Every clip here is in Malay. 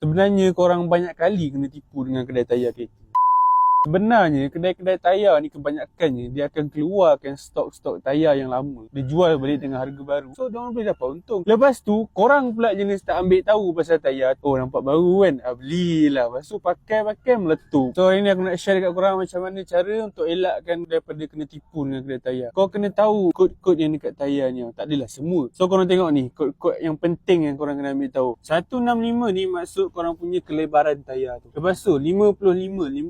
Sebenarnya korang banyak kali kena tipu dengan kedai tayar kereta. Sebenarnya kedai-kedai tayar ni kebanyakannya dia akan keluarkan stok-stok tayar yang lama. Dia jual balik dengan harga baru. So diorang boleh dapat untung. Lepas tu korang pula jenis tak ambil tahu pasal tayar. Oh nampak baru kan? Belilah. Lepas tu pakai meletup. So hari ni aku nak share dekat korang macam mana cara untuk elakkan daripada kena tipu dengan kedai tayar. Kau kena tahu kod-kod yang dekat tayar ni. Tak adalah semua. So korang tengok ni kod-kod yang penting yang korang kena ambil tahu. 165 ni maksud korang punya kelebaran tayar tu. Lepas tu 55 ni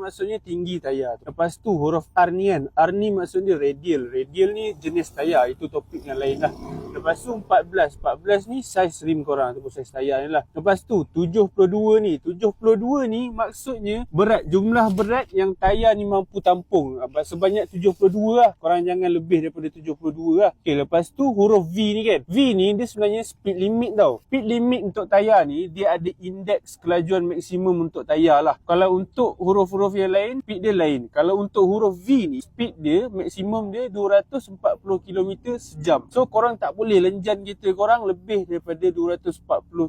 maksudnya tinggi tayar tu. Lepas tu huruf R ni kan. R ni maksudnya radial. Radial ni jenis tayar. Itu topik yang lain lah. Lepas tu 14 ni saiz rim korang. Ataupun saiz tayar ni lah. Lepas tu 72 ni. 72 ni maksudnya berat. Jumlah berat yang tayar ni mampu tampung. Sebanyak 72 lah. Korang jangan lebih daripada 72 lah. Okay, lepas tu huruf V ni kan. V ni dia sebenarnya speed limit tau. Speed limit untuk tayar ni dia ada indeks kelajuan maksimum untuk tayar lah. Kalau untuk huruf-huruf yang lain speed dia lain. Kalau untuk huruf V ni speed dia maksimum dia 240 km sejam. So korang tak boleh lenjan kereta korang lebih daripada 240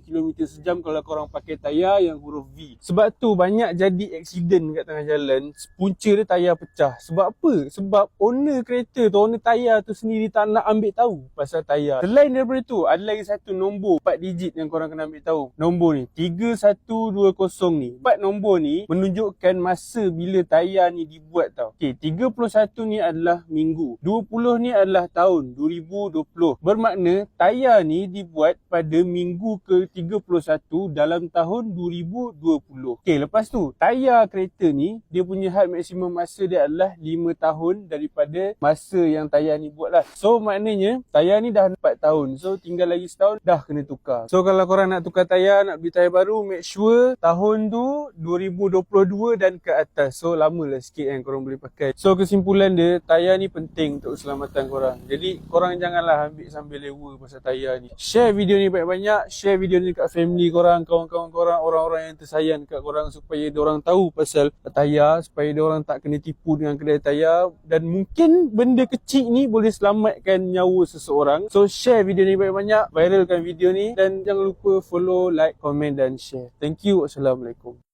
km sejam kalau korang pakai tayar yang huruf V. Sebab tu banyak jadi aksiden kat tengah jalan. Punca dia tayar pecah. Sebab apa? Sebab owner kereta tu, owner tayar tu sendiri tak nak ambil tahu pasal tayar. Selain daripada tu ada lagi satu nombor 4 digit yang korang kena ambil tahu. Nombor ni 3120 ni. 4 nombor ni menunjukkan masa bila tayar ni dibuat tau. Okay, 31 ni adalah minggu. 20 ni adalah tahun 2020. Bermakna tayar ni dibuat pada minggu ke-31 dalam tahun 2020. Okay, lepas tu tayar kereta ni dia punya had maksimum masa dia adalah 5 tahun daripada masa yang tayar ni buat lah. So maknanya tayar ni dah 4 tahun. So tinggal lagi setahun dah kena tukar. So kalau korang nak tukar tayar, nak beli tayar baru, make sure tahun tu 2022 dan ke atas. So lama lah sikit kan korang boleh pakai. So kesimpulan dia, tayar ni penting untuk keselamatan korang. Jadi korang janganlah ambil sambil lewa pasal tayar ni. Share video ni banyak-banyak. Share video ni kat family korang, kawan-kawan korang, orang-orang yang tersayang kat korang supaya diorang tahu pasal tayar, supaya diorang tak kena tipu dengan kedai tayar. Dan mungkin benda kecil ni boleh selamatkan nyawa seseorang. So share video ni banyak-banyak, viralkan video ni dan jangan lupa follow, like, komen dan share. Thank you. Assalamualaikum.